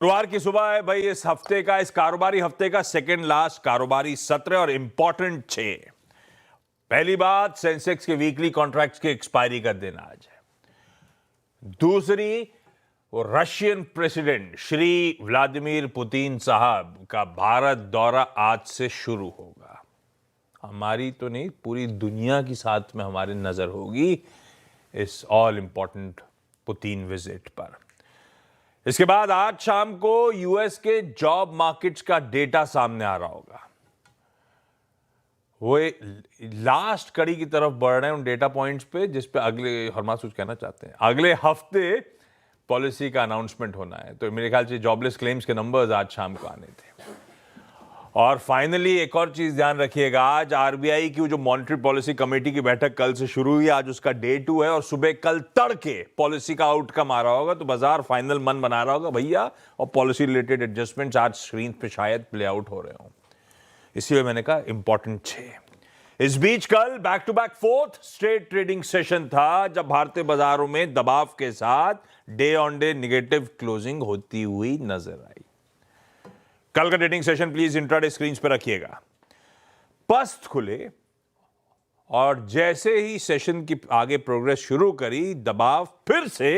शुक्रवार की सुबह है भाई। इस कारोबारी हफ्ते का सेकंड लास्ट कारोबारी सत्र और इंपॉर्टेंट 6। पहली बात, सेंसेक्स के वीकली कॉन्ट्रैक्ट्स के एक्सपायरी का दिन आज है। दूसरी, वो Russian president Shri Vladimir Putin साहब का भारत दौरा आज से शुरू होगा। हमारी तो नहीं, पूरी दुनिया की साथ में हमारी नजर होगी इस ऑल इंपॉर्टेंट पुतिन विजिट पर। इसके बाद आज शाम को यूएस के जॉब मार्केट्स का डेटा सामने आ रहा होगा। वो लास्ट कड़ी की तरफ बढ़ रहे हैं उन डेटा पॉइंट्स पे जिस पे अगले हरमास कुछ कहना चाहते हैं, अगले हफ्ते पॉलिसी का अनाउंसमेंट होना है। तो मेरे ख्याल से जॉबलेस क्लेम्स के नंबर्स आज शाम को आने थे। और फाइनली एक और चीज ध्यान रखिएगा, आज आरबीआई की जो मॉनेटरी पॉलिसी कमेटी की बैठक कल से शुरू हुई, आज उसका डे 2 है और सुबह कल तड़के पॉलिसी का आउटकम आ रहा होगा। तो बाजार फाइनल मन बना रहा होगा भैया, और पॉलिसी रिलेटेड एडजस्टमेंट्स आज स्क्रीन पे शायद प्ले आउट हो रहे हो। इसीलिए मैंने कहा इंपॉर्टेंट 6। इस बीच कल back to back 4th straight trading session था जब भारतीय बाजारों में दबाव के साथ day on day negative closing होती हुई नजर आई। कल का trading session please intraday screen पर रखिएगा। पस्त खुले और जैसे ही सेशन की आगे प्रोग्रेस शुरू करी, दबाव फिर से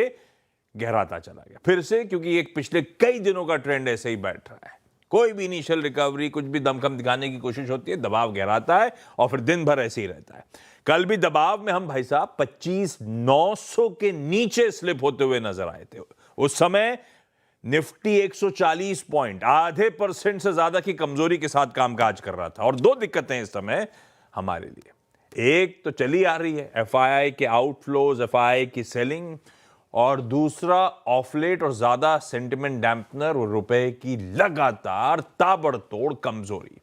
गहराता चला गया। फिर से, क्योंकि एक पिछले कई दिनों का ट्रेंड ऐसे ही बैठ रहा है। कोई भी इनिशियल रिकवरी, कुछ भी दमखम दिखाने की कोशिश होती है, दबाव गहराता है और फिर दिन भर ऐसे ही रहता है। कल भी दबाव में हम भाई साहब 25,900 के नीचे स्लिप होते हुए नजर आए थे। उस समय निफ्टी 140 पॉइंट, आधे % से ज्यादा की कमजोरी के साथ कामकाज कर रहा था। और 2 दिक्कतें इस समय हमारे लिए। एक तो चली आ रही है एफआईआई के आउटफ्लोज, एफआईआई की सेलिंग, और दूसरा ऑफलेट और ज्यादा सेंटिमेंट डैम्पनर और रुपए की लगातार ताबड़तोड़ कमजोरी।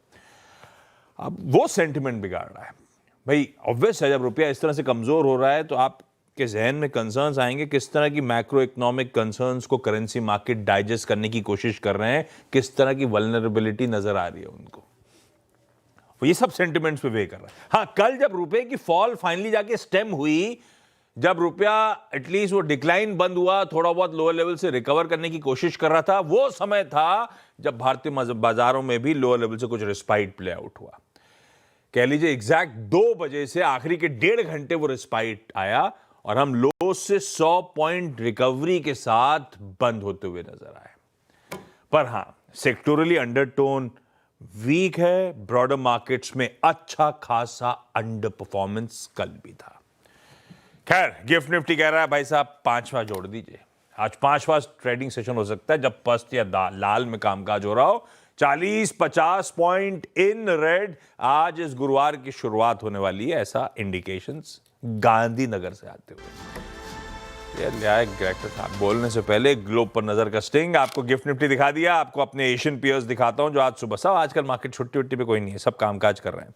अब वो सेंटिमेंट बिगाड़ रहा है भाई। ऑब्वियस है, जब रुपया इस तरह से कमजोर हो रहा है तो आप के जहन में कंसर्न्स आएंगे। किस तरह की मैक्रो इकोनॉमिक कंसर्न्स को करेंसी मार्केट डाइजेस्ट करने की कोशिश कर रहे हैं, किस तरह की वल्नरेबिलिटी नजर आ रही है उनको, वो ये सब सेंटिमेंट्स पे वे कर रहा है। हाँ, कल जब रुपए की फॉल फाइनली जाके स्टेम हुई, जब रुपया एटलीस्ट वो डिक्लाइन बंद हुआ, थोड़ा बहुत लोअर लेवल से रिकवर करने की कोशिश कर रहा था, वो समय था जब भारतीय बाजारों में भी लोअर लेवल से कुछ रिस्पाइट प्ले आउट हुआ। कह लीजिए एग्जैक्ट 2 बजे से आखिरी के 1.5 घंटे वो रिस्पाइट आया और हम लो से 100 पॉइंट रिकवरी के साथ बंद होते हुए नजर आए। पर हां, सेक्टोरली अंडरटोन वीक है। ब्रॉडर मार्केट्स में अच्छा खासा अंडर परफॉर्मेंस कल भी था। खैर, गिफ्ट निफ्टी कह रहा है भाई साहब 5वां जोड़ दीजिए। आज 5वां ट्रेडिंग सेशन हो सकता है जब पस्त या लाल में कामकाज हो रहा हो। 40-50 पॉइंट इन रेड आज इस गुरुवार की शुरुआत होने वाली है, ऐसा इंडिकेशंस गांधीनगर से आते हुए। डायरेक्टर साहब बोलने से पहले ग्लोब पर नजर का स्टिंग। आपको गिफ्ट निफ्टी दिखा दिया, आपको अपने एशियन पीयर्स दिखाता हूं जो आज सुबह, सब आजकल मार्केट छुट्टी वट्टी पे कोई नहीं है, सब कामकाज कर रहे हैं।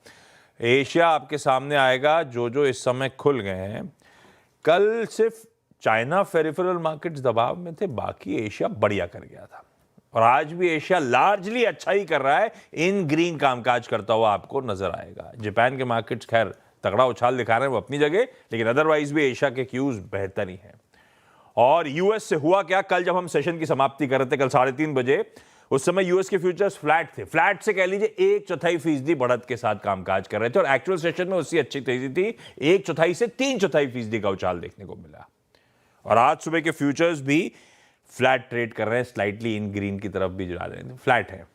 एशिया आपके सामने आएगा, जो इस समय खुल गए हैं। कल सिर्फ चाइना फेरिफेरल मार्केट्स दबाव में थे, बाकी एशिया बढ़िया कर गया था। और आज भी एशिया लार्जली अच्छा ही कर रहा है, इन ग्रीन कामकाज करता हुआ आपको नजर आएगा। जापान के मार्केट्स खैर तगड़ा उछाल दिखा रहे हैं वो अपनी जगह, लेकिन अदरवाइज भी एशिया के क्यूज बेहतर ही हैं। और यूएस से हुआ क्या, कल जब हम सेशन की समाप्ति कर रहे थे, कल 3:30 बजे, उस समय यूएस के फ्यूचर्स फ्लैट थे। फ्लैट से कह लीजिए 1/4% बढ़त के साथ कामकाज कर रहे थे और एक्चुअल सेशन में उसकी अच्छी तेजी थी। 1/4 से 3/4% का उछाल देखने को मिला। और आज सुबह के फ्यूचर्स भी फ्लैट ट्रेड कर रहे हैं, स्लाइटली इन ग्रीन की तरफ भी जा रहे हैं, फ्लैट है।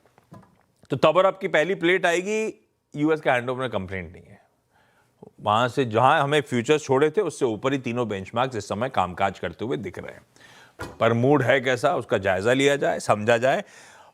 तो तब और अब की पहली प्लेट आएगी, यूएस का हैंडओवर में कंप्लेंट नहीं है। वहां से जहां हमें फ्यूचर्स छोड़े थे उससे ऊपर ही तीनों बेंचमार्क्स इस समय कामकाज करते हुए दिख रहे हैं। पर मूड है कैसा, उसका जायजा लिया जाए, समझा जाए।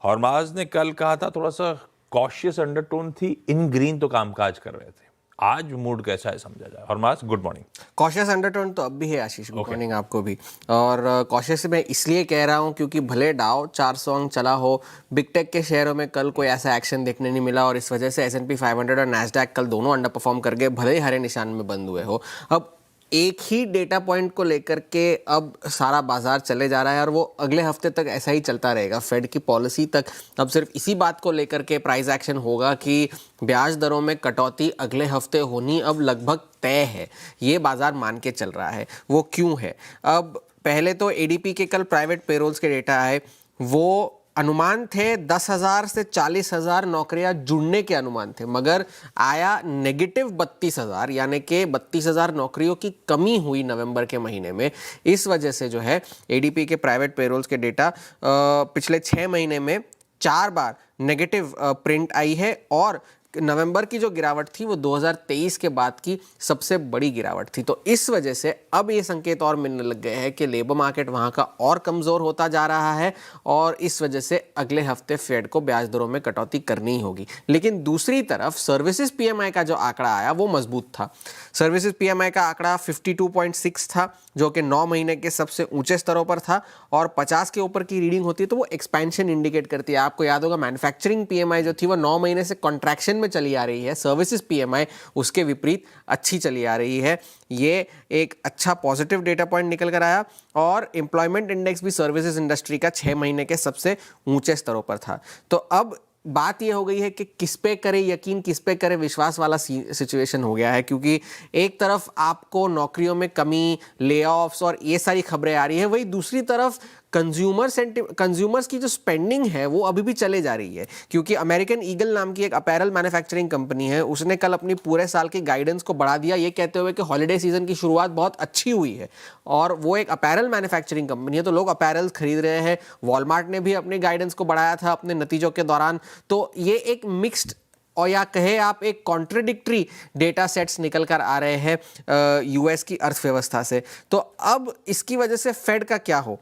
हॉर्माज ने कल कहा था थोड़ा सा कॉशियस अंडरटोन थी, इन ग्रीन तो कामकाज कर रहे थे। आज मूड कैसा है समझा जाए। हॉर्माज, गुड मॉर्निंग। कॉशियस अंडरटोन तो अब भी है आशीष, गुड मॉर्निंग आपको भी। और कॉशियस मैं इसलिए कह रहा हूं क्योंकि भले डाउ 400 अंक चला हो, बिग टेक के शेयरों में कल कोई ऐसा एक्शन देखने नहीं मिला और इस वजह से S&P 500 और नैस्डैक कल दोनों अंडर परफॉर्म कर गए, भले ही हरे निशान में बंद हुए हो। अब एक ही डेटा पॉइंट को लेकर के अब सारा बाजार चले जा रहा है और वो अगले हफ्ते तक ऐसा ही चलता रहेगा। फेड की पॉलिसी तक अब सिर्फ इसी बात को लेकर के प्राइस एक्शन होगा कि ब्याज दरों में कटौती अगले हफ्ते होनी अब लगभग तय है, ये बाजार मान के चल रहा है। वो क्यों है? अब पहले तो एडीपी के कल प्राइवेट पेरोल्स के डेटा आए, वो अनुमान थे 10,000 से 40,000 नौकरियां जुड़ने के अनुमान थे, मगर आया नेगेटिव 32,000, यानी कि 32,000 नौकरियों की कमी हुई नवंबर के महीने में। इस वजह से जो है एडीपी के प्राइवेट पेरोल्स के डेटा पिछले 6 महीने में 4 बार नेगेटिव प्रिंट आई है, और नवंबर की जो गिरावट थी वो 2023 के बाद की सबसे बड़ी गिरावट थी। तो इस वजह से अब ये संकेत और मिलने लग गए हैं कि लेबर मार्केट वहाँ का और कमज़ोर होता जा रहा है, और इस वजह से अगले हफ्ते फेड को ब्याज दरों में कटौती करनी ही होगी। लेकिन दूसरी तरफ सर्विसेज पीएमआई का जो आंकड़ा आया वो मजबूत था। सर्विसेज पीएमआई का आंकड़ा 52.6 था, जो कि 9 महीने के सबसे ऊंचे स्तरों पर था, और 50 के ऊपर की रीडिंग होती है तो वो एक्सपेंशन इंडिकेट करती है। आपको याद होगा मैन्युफैक्चरिंग पीएमआई जो थी वो 9 महीने से कॉन्ट्रैक्शन में चली आ रही है, सर्विसेज पीएमआई उसके विपरीत अच्छी चली आ रही है। ये एक अच्छा पॉजिटिव डेटा पॉइंट निकल कर आया, और एम्प्लॉयमेंट इंडेक्स भी सर्विसेज इंडस्ट्री का 6 महीने के सबसे ऊंचे स्तरों पर था। तो अब बात यह हो गई है कि किस पे करे यकीन, किस पे करे विश्वास वाला सिचुएशन हो गया है, क्योंकि एक तरफ आपको नौकरियों में कमी, लेऑफ्स और ये सारी खबरें आ रही है, वही दूसरी तरफ कंज्यूमर्स की जो स्पेंडिंग है वो अभी भी चले जा रही है। क्योंकि अमेरिकन ईगल नाम की एक अपैरल मैन्युफैक्चरिंग कंपनी है, उसने कल अपनी पूरे साल की गाइडेंस को बढ़ा दिया, ये कहते हुए कि हॉलिडे सीजन की शुरुआत बहुत अच्छी हुई है। और वो एक अपैरल मैन्युफैक्चरिंग कंपनी है, तो लोग अपैरल खरीद रहे हैं। वॉलमार्ट ने भी अपनी गाइडेंस को बढ़ाया था अपने नतीजों के दौरान। तो ये एक मिक्स्ड, और या कहे आप एक कॉन्ट्रडिक्टरी डेटा सेट्स निकल कर आ रहे हैं यूएस की अर्थव्यवस्था से। तो अब इसकी वजह से फेड का क्या हो,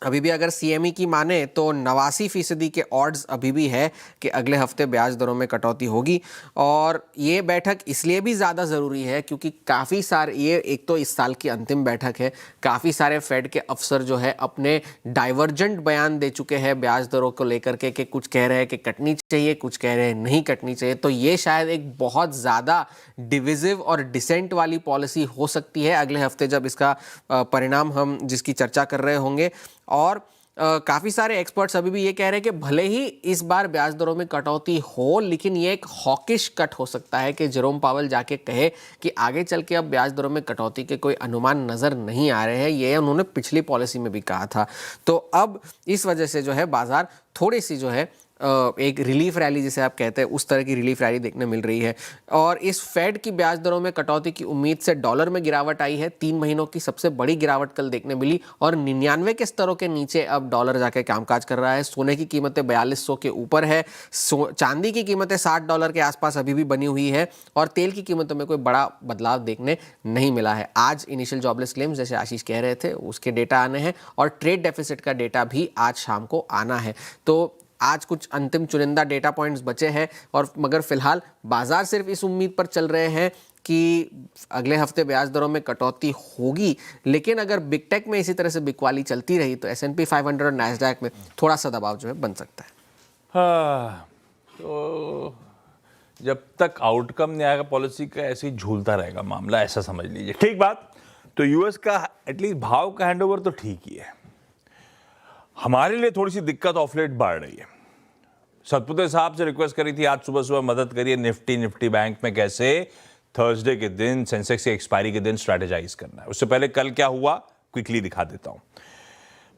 अभी भी अगर सीएमई की माने तो 89% के ऑड्स अभी भी है कि अगले हफ्ते ब्याज दरों में कटौती होगी। और ये बैठक इसलिए भी ज़्यादा ज़रूरी है क्योंकि काफ़ी सारे, ये एक तो इस साल की अंतिम बैठक है, काफ़ी सारे फेड के अफसर जो है अपने डाइवर्जेंट बयान दे चुके हैं ब्याज दरों को लेकर के, कि कुछ कह रहे हैं कि कटनी चाहिए, कुछ कह रहे हैं नहीं कटनी चाहिए। तो ये शायद एक बहुत ज़्यादा डिविजिव और डिसेंट वाली पॉलिसी हो सकती है अगले हफ्ते, जब इसका परिणाम हम जिसकी चर्चा कर रहे होंगे। और काफ़ी सारे एक्सपर्ट्स अभी भी ये कह रहे हैं कि भले ही इस बार ब्याज दरों में कटौती हो, लेकिन ये एक हॉकिश कट हो सकता है कि जेरोम पावेल जाके कहे कि आगे चल के अब ब्याज दरों में कटौती के कोई अनुमान नज़र नहीं आ रहे हैं। ये उन्होंने पिछली पॉलिसी में भी कहा था। तो अब इस वजह से जो है बाजार थोड़ी सी जो है एक रिलीफ रैली जिसे आप कहते हैं, उस तरह की रिलीफ रैली देखने मिल रही है। और इस फेड की ब्याज दरों में कटौती की उम्मीद से डॉलर में गिरावट आई है, 3 महीनों की सबसे बड़ी गिरावट कल देखने मिली, और 99 के स्तरों के नीचे अब डॉलर जाके कामकाज कर रहा है। सोने की कीमतें 4200 के ऊपर है, चांदी की कीमतें $60 के आसपास अभी भी बनी हुई है, और तेल की कीमतों में कोई बड़ा बदलाव देखने नहीं मिला है। आज इनिशियल जॉबलेस क्लेम्स जैसे आशीष कह रहे थे उसके डेटा आने हैं, और ट्रेड डेफिसिट का डेटा भी आज शाम को आना है। तो आज कुछ अंतिम चुनिंदा डेटा पॉइंट्स बचे हैं, और मगर फिलहाल बाजार सिर्फ इस उम्मीद पर चल रहे हैं कि अगले हफ्ते ब्याज दरों में कटौती होगी। लेकिन अगर बिग टेक में इसी तरह से बिकवाली चलती रही तो S&P 500 और नैस्डैक में थोड़ा सा दबाव जो है बन सकता है। हाँ, तो जब तक आउटकम नहीं आएगा पॉलिसी का, ऐसे ही झूलता रहेगा मामला, ऐसा समझ लीजिए। ठीक बात। तो यूएस का एटलीस्ट भाव का हैंडओवर तो ठीक ही है। हमारे लिए थोड़ी सी दिक्कत ऑफ लेट बढ़ रही है। सतपुते साहब से रिक्वेस्ट करी थी आज सुबह सुबह मदद करिए निफ्टी बैंक में कैसे थर्सडे के दिन सेंसेक्स की एक्सपायरी के दिन स्ट्रैटेजाइज करना है। उससे पहले कल क्या हुआ क्विकली दिखा देता हूं।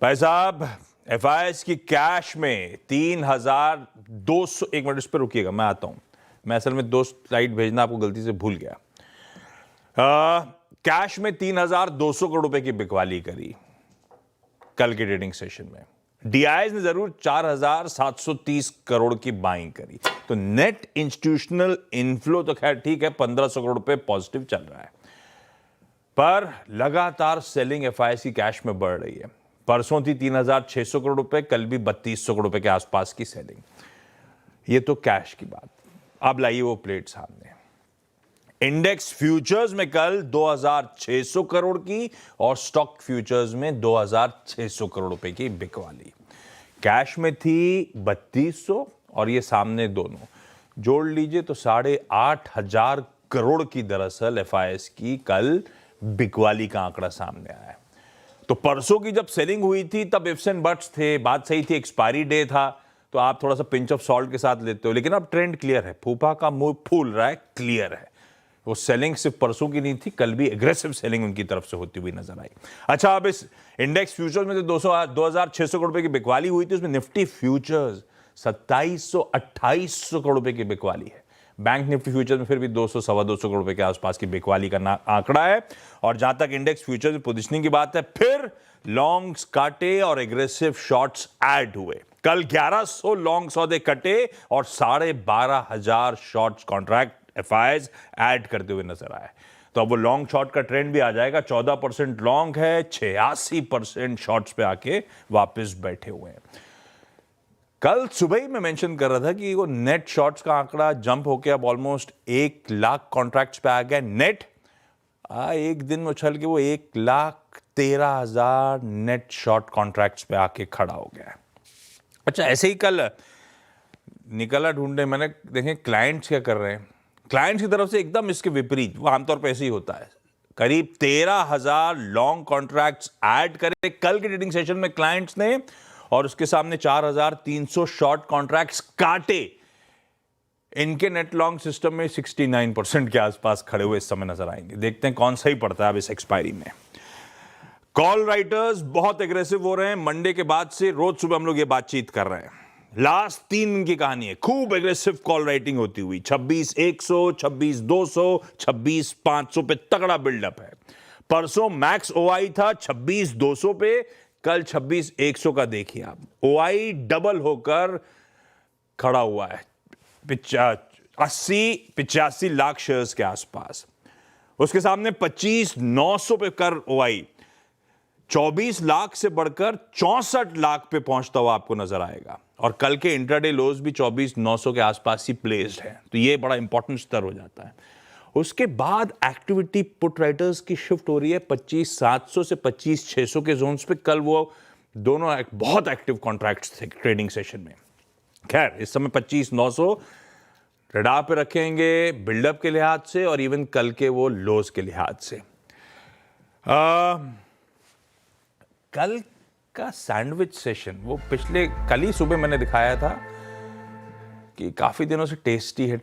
भाई साहब, एफआईएस की कैश में 3,200, एक मिनट उस पर रुकिएगा, मैं आता हूं। मैं असल में 2 स्लाइड भेजना आपको गलती से भूल गया। कैश में 3,200 करोड़ रुपए की बिकवाली करी कल के ट्रेडिंग सेशन में। डीआईएस ने जरूर 4,730 करोड़ की बाइंग करी। तो नेट इंस्टीट्यूशनल इनफ्लो तो खैर ठीक है, 1,500 करोड़ रुपए पॉजिटिव चल रहा है, पर लगातार सेलिंग एफआईएस की कैश में बढ़ रही है। परसों थी 3,600 करोड़ रुपए, कल भी 3,200 करोड़ रुपए के आसपास की सेलिंग। ये तो कैश की बात। अब लाइए वो प्लेट सामने। इंडेक्स फ्यूचर्स में कल 2,600 करोड़ की और स्टॉक फ्यूचर्स में 2,600 करोड़ रुपए की बिकवाली। कैश में थी 3,200 और ये सामने दोनों जोड़ लीजिए तो 8,500 करोड़ की दरअसल एफआईएस की कल बिकवाली का आंकड़ा सामने आया है। तो परसों की जब सेलिंग हुई थी तब इफ्स एंड बट्स थे, बात सही थी, एक्सपायरी डे था, तो आप थोड़ा सा पिंच ऑफ सॉल्ट के साथ लेते हो। लेकिन अब ट्रेंड क्लियर है, फूफा का मुंह फूल रहा है, क्लियर है। वो सेलिंग सिर्फ परसों की नहीं थी, कल भी एग्रेसिव सेलिंग उनकी तरफ से होती हुई नजर आई। अच्छा, अब इस इंडेक्स फ्यूचर्स में तो 2,600 करोड़ रुपए की बिकवाली हुई थी, उसमें निफ्टी फ्यूचर्स 2,700-2,800 करोड़ रुपए की बिकवाली है। बैंक निफ्टी फ्यूचर में फिर भी 200-250 करोड़ रुपए के आसपास की बिकवाली का आंकड़ा है। और जहां तक इंडेक्स फ्यूचर में पोजिशनिंग की बात है, फिर लॉन्ग्स काटे और एग्रेसिव शॉर्ट्स ऐड हुए। कल 1100 लॉन्ग सौदे कटे और 12,500 शॉर्ट्स कॉन्ट्रैक्ट एफआईज ऐड करते हुए नजर आए। तो अब वो लॉन्ग शॉर्ट का ट्रेंड भी आ जाएगा। 14% लॉन्ग है, 86% शॉर्ट्स पे आके वापस बैठे हुए हैं। कल सुबह ही मैं मेंशन कर रहा था कि वो नेट शॉर्ट्स का आंकड़ा जंप होकर अब ऑलमोस्ट 1 लाख कॉन्ट्रैक्ट्स पे आ गया नेट। एक दिन में उछल के वो 1,13,000 नेट शॉर्ट कॉन्ट्रैक्ट्स पे आके खड़ा हो गया है। अच्छा, ऐसे ही कल निकला ढूंढने मैंने, देखें क्लाइंट्स क्या कर रहे हैं। क्लाइंट्स की तरफ से एकदम इसके विपरीत, वो आमतौर पर ऐसे ही होता है। करीब 13,000 लॉन्ग कॉन्ट्रैक्ट्स ऐड करे कल के ट्रेडिंग सेशन में क्लाइंट्स ने, और उसके सामने 4,300 शॉर्ट कॉन्ट्रैक्ट्स काटे। इनके नेट लॉन्ग सिस्टम में 69% के आसपास खड़े हुए इस समय नजर आएंगे। देखते हैं कौन सही पड़ता है अब इस एक्सपायरी में। कॉल राइटर्स बहुत एग्रेसिव हो रहे हैं। मंडे के बाद से रोज सुबह हम लोग ये बातचीत कर रहे हैं। लास्ट 3 दिन की कहानी है, खूब एग्रेसिव कॉल राइटिंग होती हुई। 26,100, 26,200, 26,500 पे तगड़ा बिल्डअप है। परसों मैक्स ओआई था 26,200 पे, कल 26,100 का देखिए आप। ओआई डबल होकर खड़ा हुआ है 80-85 लाख शेयर्स के आसपास। उसके सामने 25,900 पे कर ओआई 24 लाख से बढ़कर 64 लाख पे पहुंचता हुआ आपको नजर आएगा। और कल के इंट्राडे लोज भी 24,900 के आसपास ही प्लेस्ड है, तो ये बड़ा इंपॉर्टेंट स्तर हो जाता है। उसके बाद एक्टिविटी पुट राइटर्स की शिफ्ट हो रही है 25,700 से 25,600 के जोन्स पे। कल वो दोनों बहुत एक्टिव कॉन्ट्रैक्ट्स थे ट्रेडिंग सेशन में। खैर, इस समय 25,900 रडार पे रखेंगे बिल्डअप के लिहाज से और इवन कल के वो लोज के लिहाज से। कल का सैंडविच सेशन, वो पिछले कल ही सुबह मैंने दिखाया था कि काफी दिनों से टेस्टी है।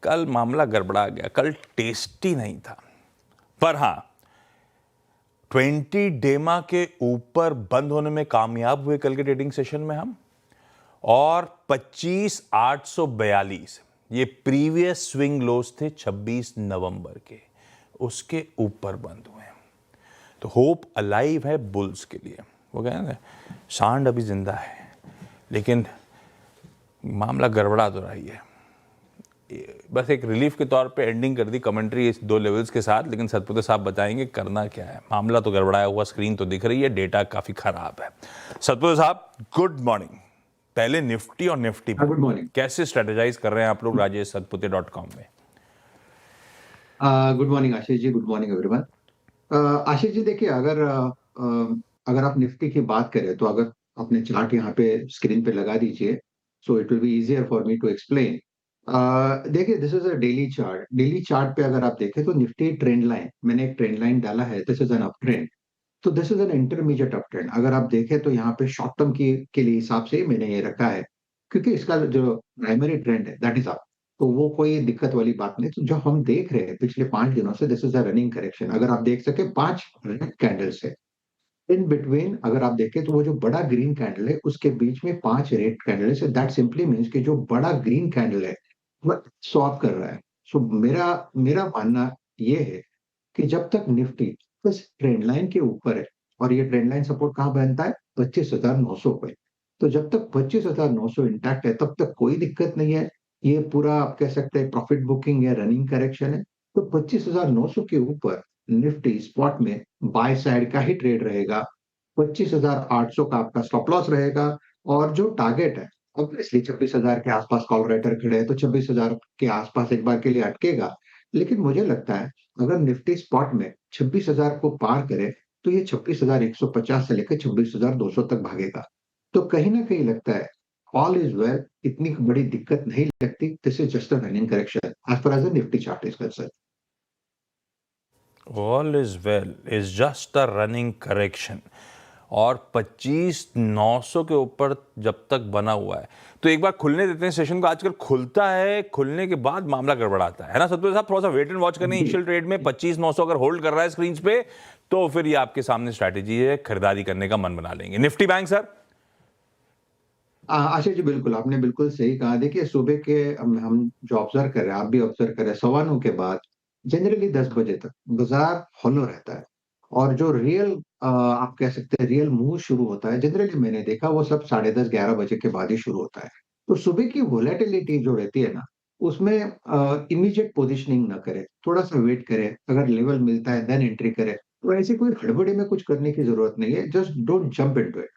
कल मामला गड़बड़ा गया, कल टेस्टी नहीं था। पर हां, 20 डेमा के ऊपर बंद होने में कामयाब हुए कल के ट्रेडिंग सेशन में हम, और 25,842 ये प्रीवियस स्विंग लोज थे 26 नवंबर के, उसके ऊपर बंद हुए। तो होप अलाइव है बुल्स के लिए। वो कहते हैं सांड अभी जिंदा है, लेकिन मामला गड़बड़ा तो रही है। बस एक रिलीफ के तौर पे एंडिंग कर दी कमेंट्री इस 2 लेवल्स के साथ, लेकिन सतपुते साहब बताएंगे करना क्या है। मामला तो गड़बड़ाया हुआ स्क्रीन तो दिख रही है, डेटा काफी खराब है। सतपुते साहब गुड मॉर्निंग। पहले निफ्टी और निफ्टी गुड मॉर्निंग। कैसे स्ट्रेटेजाइज कर रहे हैं आप लोग rajeshsatpute.com में? Good morning Ashish ji, good morning everyone. Ashish ji देखिए, अगर आप निफ्टी की बात करें तो अगर अपने चार्ट यहाँ पे स्क्रीन पे लगा दीजिए, so it will be easier for me to explain. देखिए, this is a daily chart. Daily chart पे अगर आप देखें तो निफ्टी ट्रेंड लाइन, मैंने एक ट्रेंड लाइन डाला है, this is an up trend. तो this is an intermediate up trend. अगर आप देखें तो यहाँ पे शॉर्ट टर्म के लिए हिसाब से मैंने ये रखा है, क्योंकि इसका जो प्राइमरी ट्रेंड है दैट इज अप, तो वो कोई दिक्कत वाली बात नहीं। तो जो हम देख रहे हैं पिछले 5 दिनों से, this is a running correction. अगर आप देख सके 5 रेड कैंडल्स है इन बिटवीन। अगर आप देखें तो वो जो बड़ा ग्रीन कैंडल है उसके बीच में 5 रेड कैंडल्स है। दैट सिंपली मीन्स कि जो बड़ा ग्रीन कैंडल है वो स्वैप कर रहा है। सो मेरा मेरा मानना ये है कि जब तक निफ्टी इस ट्रेंड लाइन के ऊपर है, और ये ट्रेंड लाइन सपोर्ट कहाँ बनता है, 25,900 पे। तो जब तक 25,900 इंटैक्ट है तब तक कोई दिक्कत नहीं है। ये पूरा आप कह सकते हैं प्रॉफिट बुकिंग या रनिंग करेक्शन है। तो 25,900 के ऊपर निफ्टी स्पॉट में बाय साइड का ही ट्रेड रहेगा। 25,800 का आपका स्टॉप लॉस रहेगा, और जो टारगेट है ऑब्वियसली 26,000 के आसपास कॉल राइटर खड़े हैं तो 26,000 के आसपास एक बार के लिए अटकेगा। लेकिन मुझे लगता है अगर निफ्टी स्पॉट में 26,000 को पार करे तो ये 26,150 से लेकर 26,200 तक भागेगा। तो कहीं ना कहीं लगता है ऑल इज वेल, इतनी बड़ी दिक्कत नहीं लगती। This is just a running correction as far as the Nifty chart is concerned. All is well is just a running correction. और 25,900 के ऊपर जब तक बना हुआ है तो एक बार खुलने देते हैं सेशन को। आजकल खुलता है, खुलने के बाद मामला गड़बड़ाता है ना सतपाल साहब? थोड़ा सा वेट एंड वॉच करने इनिशियल ट्रेड में 25,900 अगर होल्ड कर रहा है स्क्रीन पे तो फिर ये आपके सामने स्ट्रैटेजी है, खरीदारी करने का मन बना लेंगे। Nifty bank sir? Ashish ji, बिल्कुल आपने बिल्कुल सही कहा। देखिए, सुबह के हम जो ऑब्जर्व कर रहे हैं, आप भी ऑब्जर्व कर रहे हैं, 9:15 के बाद जनरली 10 बजे तक बाजार हॉलो रहता है। और जो रियल आप कह सकते हैं रियल मूव शुरू होता है, जनरली मैंने देखा वो सब 10:30 11 बजे के बाद ही शुरू होता है। तो सुबह की वोलेटिलिटी जो रहती है ना, उसमें इमीडिएट पोजिशनिंग ना करे, थोड़ा सा वेट करे, अगर लेवल मिलता है देन एंट्री करे। तो ऐसी कोई हड़बड़ी में कुछ करने की जरूरत नहीं है, just don't jump into it.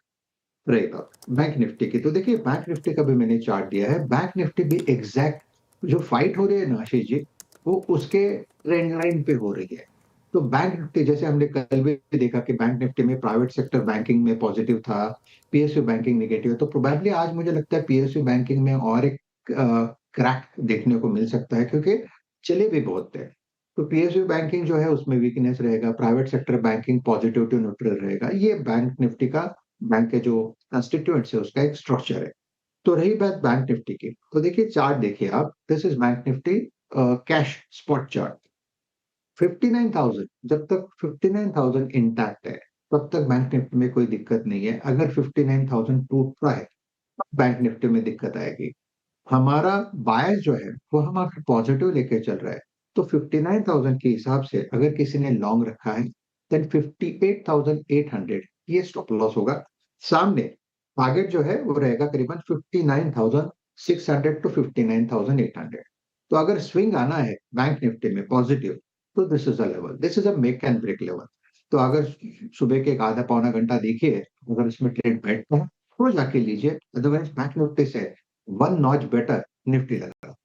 रहेगा बैंक निफ्टी की, तो देखिए बैंक निफ्टी का भी मैंने चार्ट दिया है। बैंक निफ्टी भी एग्जैक्ट जो फाइट हो रही है ना आशीष जी, वो उसके ट्रेंड लाइन पे हो रही है। तो बैंक निफ्टी, जैसे हमने कल भी देखा कि बैंक निफ्टी में प्राइवेट सेक्टर बैंकिंग में पॉजिटिव था, पीएसयू बैंकिंग नेगेटिव, तो प्रोबेबली आज मुझे लगता है पीएसयू बैंकिंग में और एक क्रैक देखने को मिल सकता है, क्योंकि चले भी बहुत थे। तो पीएसयू बैंकिंग जो है उसमें वीकनेस रहेगा, private sector banking positive to neutral रहेगा। ये बैंक निफ्टी का, बैंक के जो कंस्टिट्यूएंट्स है उसका एक स्ट्रक्चर है। तो रही बात बैंक निफ्टी की, तो देखिए चार्ट देखिए आप, this is bank Nifty cash spot chart. 59,000, जब तक 59,000 इंटैक्ट है तब तक बैंक निफ्टी में कोई दिक्कत नहीं है। अगर 59,000 टूटता है तब बैंक निफ्टी में दिक्कत आएगी। हमारा बायस जो है वो हमारा पॉजिटिव लेके चल रहा है। तो 59,000 के हिसाब से अगर किसी ने लॉन्ग रखा है देन 58,800 ये स्टॉप लॉस होगा। सामने टारगेट जो है वो रहेगा करीबन 59,600 टू 59,800। तो अगर स्विंग आना है बैंक निफ्टी में पॉजिटिव, तो this is a level, this is a make and break level. तो अगर सुबह के एक आधा पौना घंटा देखिए, अगर इसमें ट्रेड बैठता है तो जाके लीजिए, अदरवाइज बैंक निफ्टी से वन नॉच बेटर निफ्टी लगा।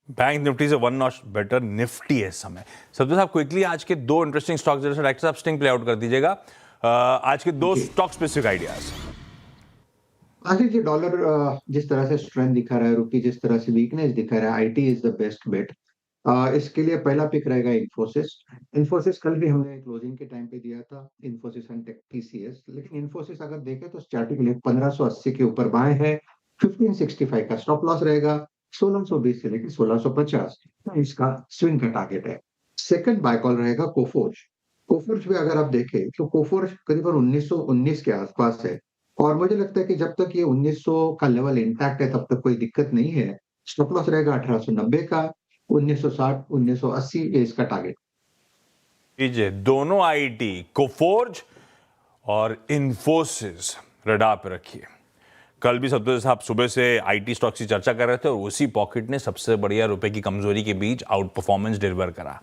बैंक निफ्टी से वन नॉच बेटर निफ्टी है इस समय। सतपाल साहब क्विकली आज के दो इंटरेस्टिंग स्टॉक्स जैसे डायरेक्टर साहब स्टिंग प्ले आउट कर दीजिएगा। आज के दो जी। Stock specific ideas. Ashish ji, dollar जिस तरह से स्ट्रेंथ दिखा रहा है, रुपी जिस तरह से वीकनेस दिखा रहा है, IT is the best bet. इसके लिए पहला पिक रहेगा इंफोसिस। इंफोसिस कल भी हमने क्लोजिंग के टाइम पे दिया था, इंफोसिस एंड टीसीएस। लेकिन इंफोसिस अगर देखें तो स्टार्टिंग लिए 1580 के ऊपर बाय है, 1565 का स्टॉप लॉस रहेगा, 1620 से लेकर 1650 इसका स्विंग का टारगेट है। सेकंड बाय कॉल रहेगा कोफोर्ज। कोफोर्ज भी अगर आप देखें तो कोफोर्ज करीबन 1919 के आसपास है, और मुझे लगता है कि जब तक ये 1900 का लेवल इंटैक्ट है तब तक कोई दिक्कत नहीं है। स्टॉप लॉस रहेगा 1890 का, 1960 1980 ये इसका टारगेट। लीजिए दोनों आईटी कोफोर्ज और इंफोसिस रडार पे रखिए। कल भी सतपाल साहब सुबह से आईटी स्टॉक्स की चर्चा कर रहे थे और उसी पॉकेट ने सबसे बढ़िया रुपए की कमजोरी के बीच आउट परफॉर्मेंस डिलीवर करा।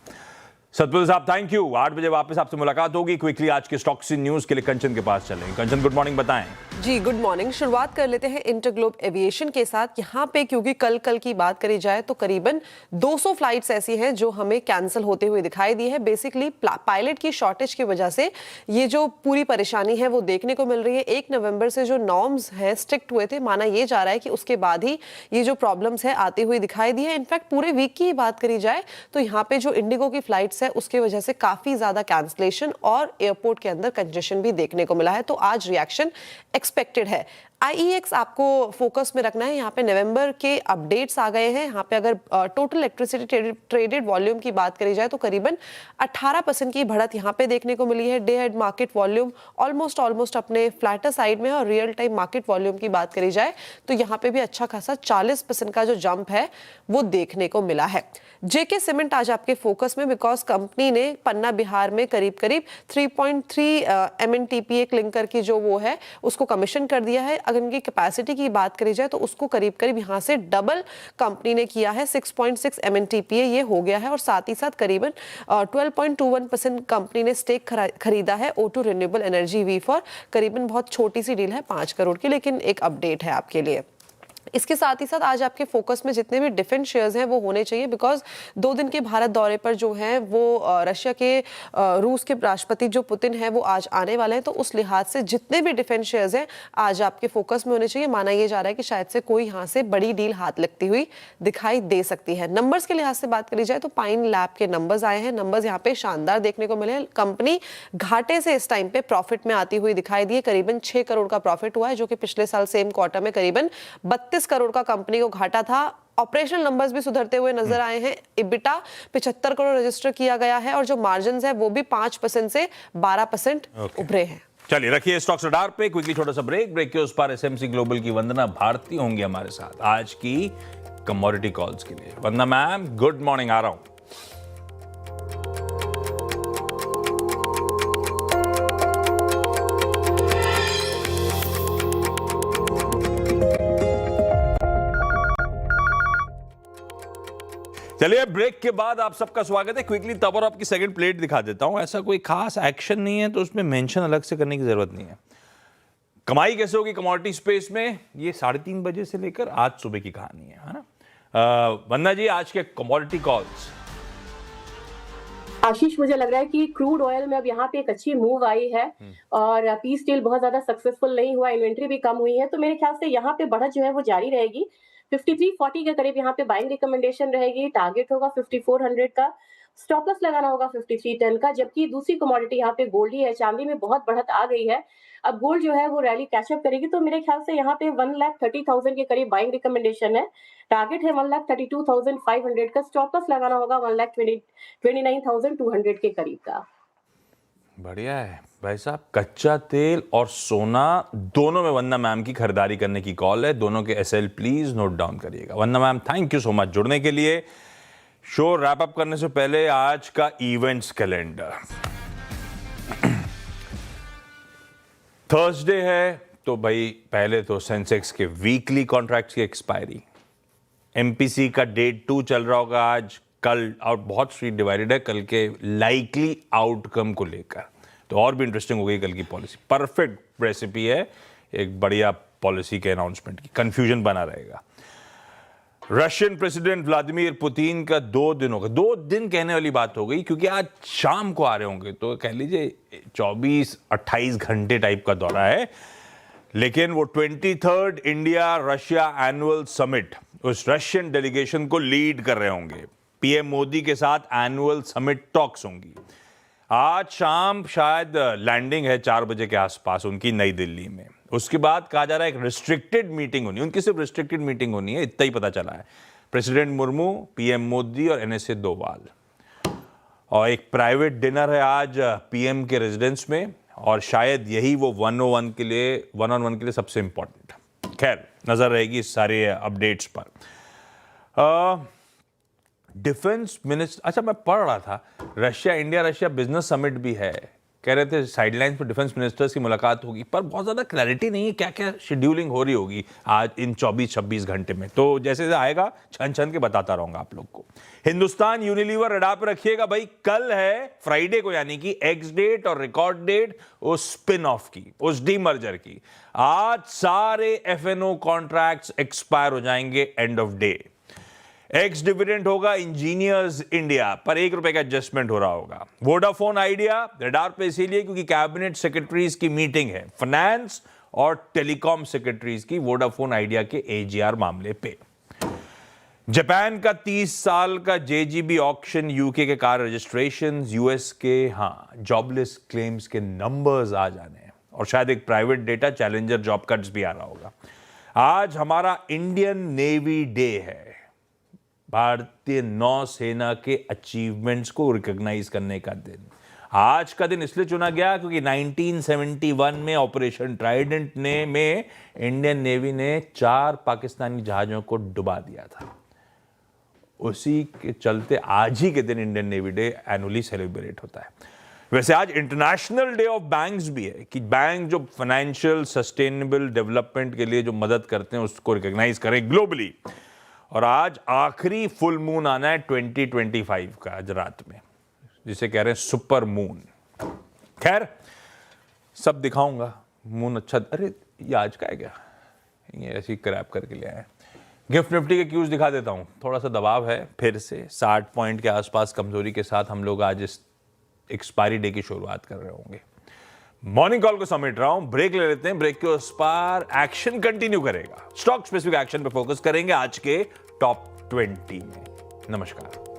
सतपाल साहब थैंक यू। 8 बजे वापस आपसे मुलाकात होगी। क्विकली आज के स्टॉक्स न्यूज के लिए कंचन के पास चलेंगे। कंचन गुड मॉर्निंग, बताएं। जी गुड मॉर्निंग। शुरुआत कर लेते हैं इंटरग्लोब एविएशन के साथ। यहाँ पे क्योंकि कल की बात करी जाए तो करीबन 200 फ्लाइट्स ऐसी हैं जो हमें कैंसिल होते हुए दिखाई दी है। बेसिकली पायलट की शॉर्टेज की वजह से ये जो पूरी परेशानी है वो देखने को मिल रही है। 1 नवंबर से जो नॉर्म्स हैं स्ट्रिक्ट हुए थे, माना ये जा रहा है कि उसके बाद ही ये जो प्रॉब्लम्स है आती हुई दिखाई दी है। इनफैक्ट पूरे वीक की बात करी जाए तो यहाँ पे जो इंडिगो की फ्लाइट्स है उसकी वजह से काफी ज्यादा कैंसलेशन और एयरपोर्ट के अंदर कंजेशन भी देखने को मिला है। तो आज रिएक्शन एक्सपेक्टेड है। IEX आपको फोकस में रखना है। यहाँ पे नवंबर के अपडेट्स आ गए हैं। यहाँ पे अगर टोटल इलेक्ट्रिसिटी ट्रेडेड वॉल्यूम की बात करी जाए तो करीबन 18% की बढ़त यहाँ पे देखने को मिली है। Day head market volume almost अपने फ्लैटर साइड में है, और रियल टाइम मार्केट वॉल्यूम की बात करी जाए तो यहाँ पे भी अच्छा खासा 40% का जो जंप है वो देखने को मिला है। जेके सीमेंट आज आपके फोकस में, बिकॉज कंपनी ने पन्ना बिहार में करीब 3.3 MNTPA क्लिंकर की जो वो है उसको कमीशन कर दिया है। अगर इनकी कैपेसिटी की बात करी जाए तो उसको करीब यहाँ से डबल कंपनी ने किया है, 6.6 MNTPA ये हो गया है। और साथ ही साथ करीबन 12.21% कंपनी ने स्टेक खरीदा है O2 रिन्यूएबल एनर्जी V4। करीबन बहुत छोटी सी डील है, 5 करोड़ की, लेकिन एक अपडेट है आपके लिए। इसके साथ ही साथ आज आपके फोकस में जितने भी डिफेंस शेयर्स हैं वो होने चाहिए, बिकॉज 2 दिन के भारत दौरे पर जो है वो रशिया के रूस के राष्ट्रपति जो पुतिन है वो आज आने वाले हैं, तो उस लिहाज से जितने भी डिफेंस शेयर्स हैं आज आपके फोकस में होने चाहिए। माना यह जा रहा है कि शायद से कोई यहाँ से बड़ी डील हाथ लगती हुई दिखाई दे सकती है। नंबर्स के लिहाज से बात करी जाए तो पाइन लैब के नंबर्स आए हैं, नंबर्स यहाँ पे शानदार देखने को मिले। कंपनी घाटे से इस टाइम पे प्रॉफिट में आती हुई दिखाई दी है, करीबन 6 करोड़ का प्रॉफिट हुआ है, जो कि पिछले साल सेम क्वार्टर में करीबन 32 करोड़ का कंपनी को घाटा था। ऑपरेशनल नंबर्स भी सुधरते हुए नजर आए हैं। इबिटा 75 करोड़ रजिस्टर किया गया है और जो मार्जिन्स है वो भी 5% से 12% उभरे हैं। चलिए रखिए स्टॉक्स रडार पे। क्विकली छोटा सा ब्रेक के उस पार एसएमसी ग्लोबल की वंदना भारती होंगी हमारे साथ आज की कमोडिटी कॉल्स के लिए। वंदना मैम, गुड मॉर्निंग। आ रहा हूं। चलिए ब्रेक के बाद आप सबका स्वागत है। क्विकली तब और आपकी सेकंड प्लेट दिखा देता हूं। ऐसा कोई खास एक्शन नहीं है तो उसमें मेंशन अलग से करने की जरूरत नहीं है। कमाई कैसे होगी कमोडिटी स्पेस में, ये 3:30 बजे से लेकर आज सुबह की कहानी है ना। वंदना जी, आज के कमोडिटी कॉल्स। आशीष, मुझे लग रहा है कि क्रूड ऑयल में अब यहाँ पे एक अच्छी मूव आई है और पीस डील बहुत ज्यादा सक्सेसफुल नहीं हुआ, इन्वेंट्री भी कम हुई है, तो मेरे ख्याल से यहाँ पे बढ़त जो है वो जारी रहेगी। 5340 के करीब यहाँ पे बाइंग रिकमेंडेशन रहेगी। टारगेट होगा 5400 का, स्टॉप लॉस लगाना होगा 5310 का। जबकि दूसरी कमोडिटी यहाँ पे गोल्ड ही है। चांदी में बहुत बढ़त आ गई है, अब गोल्ड जो है वो रैली कैचअप करेगी, तो मेरे ख्याल से यहाँ पे 1,30,000 के करीब बाइंग रिकमेंडेशन है। टारगेट है 1,32,500 का, स्टॉप लॉस लगाना होगा 1,29,200 के करीब का। बढ़िया है भाई साहब। कच्चा तेल और सोना दोनों में वंदना मैम की खरीदारी करने की कॉल है। दोनों के एसएल प्लीज नोट डाउन करिएगा। Vandana ma'am, thank you so much जुड़ने के लिए। शो रैप अप करने से पहले आज का इवेंट्स कैलेंडर। थर्सडे है तो भाई पहले तो सेंसेक्स के वीकली कॉन्ट्रैक्ट्स की एक्सपायरी, एमपीसी का डेट 2 चल रहा होगा आज कल, और बहुत स्ट्रीट डिवाइडेड है कल के लाइकली आउटकम को लेकर, तो और भी इंटरेस्टिंग हो गई कल की पॉलिसी। परफेक्ट रेसिपी है एक बढ़िया पॉलिसी के अनाउंसमेंट की, कंफ्यूजन बना रहेगा। रशियन प्रेसिडेंट व्लादिमीर पुतिन का 2 दिन होगा, 2 दिन कहने वाली बात हो गई क्योंकि आज शाम को आ रहे होंगे, तो कह लीजिए 24-28 घंटे टाइप का दौरा है। लेकिन वो 23rd India Russia annual summit, उस रशियन डेलीगेशन को लीड कर रहे होंगे। पीएम मोदी के साथ एनुअल समिट टॉक्स होंगी। आज शाम शायद लैंडिंग है 4 बजे के आसपास उनकी नई दिल्ली में। उसके बाद कहा जा रहा है एक रिस्ट्रिक्टेड मीटिंग होनी, उनकी सिर्फ रिस्ट्रिक्टेड मीटिंग होनी है, इतना ही पता चला है। प्रेसिडेंट मुर्मू, पीएम मोदी और एनएसए डोवाल, और एक प्राइवेट डिनर है आज पीएम के रेजिडेंस में, और शायद यही वो 101 के लिए सबसे इंपॉर्टेंट। खैर, नजर रहेगी इस सारे अपडेट्स पर। डिफेंस मिनिस्टर, अच्छा मैं पढ़ रहा था इंडिया रशिया बिजनेस समिट भी है, कह रहे थे साइडलाइन पर डिफेंस मिनिस्टर्स की मुलाकात होगी, पर बहुत ज़्यादा क्लैरिटी नहीं है क्या क्या शेड्यूलिंग हो रही होगी आज इन 24-26 घंटे में। तो जैसे आएगा छन छन के बताता रहूंगा आप लोग को। हिंदुस्तान यूनिलीवर रडार पर रखिएगा भाई, कल है फ्राइडे को, यानी कि एक्स डेट और रिकॉर्ड डेट उस स्पिन ऑफ की, उस डीमर्जर की। आज सारे एफएनओ कॉन्ट्रैक्ट्स एक्सपायर हो जाएंगे end of day. X dividend होगा इंजीनियर्स इंडिया पर ₹1 का एडजस्टमेंट हो रहा होगा। वोडाफोन आइडिया रडार पे इसीलिए क्योंकि कैबिनेट सेक्रेटरीज की मीटिंग है, फाइनेंस और टेलीकॉम सेक्रेटरीज की, वोडाफोन आइडिया के एजीआर मामले पे। जापान का 30 साल का जेजीबी ऑक्शन, यूके के कार रजिस्ट्रेशन, यूएस के जॉबलेस क्लेम्स के नंबर्स आ जाने हैं, और शायद एक private data challenger job cuts भी आ रहा होगा। आज हमारा इंडियन नेवी डे है, भारतीय नौसेना के अचीवमेंट्स को रिकॉग्नाइज करने का दिन। आज का दिन इसलिए चुना गया क्योंकि 1971 में ऑपरेशन ट्राइडेंट में इंडियन नेवी ने 4 पाकिस्तानी जहाजों को डुबा दिया था। उसी के चलते आज ही के दिन Indian navy day annually celebrate होता है। वैसे आज इंटरनेशनल डे ऑफ बैंक्स भी है, कि बैंक जो फाइनेंशियल सस्टेनेबल डेवलपमेंट के लिए जो मदद करते हैं उसको रिकॉग्नाइज करें ग्लोबली। और आज आखिरी फुल मून आना है 2025 का, आज रात में, जिसे कह रहे हैं सुपर मून। खैर सब दिखाऊंगा मून। अच्छा, अरे ये आज का है क्या, ये ऐसी क्रैप करके ले आए। गिफ्ट निफ्टी के क्यूज दिखा देता हूं, थोड़ा सा दबाव है, फिर से 60 पॉइंट के आसपास कमजोरी के साथ हम लोग आज इस एक्सपायरी डे की शुरुआत कर रहे होंगे। मॉर्निंग कॉल को समेट रहा हूं, ब्रेक ले लेते हैं, ब्रेक के उस पार एक्शन कंटिन्यू करेगा, स्टॉक स्पेसिफिक एक्शन पे फोकस करेंगे आज के टॉप 20 में। नमस्कार।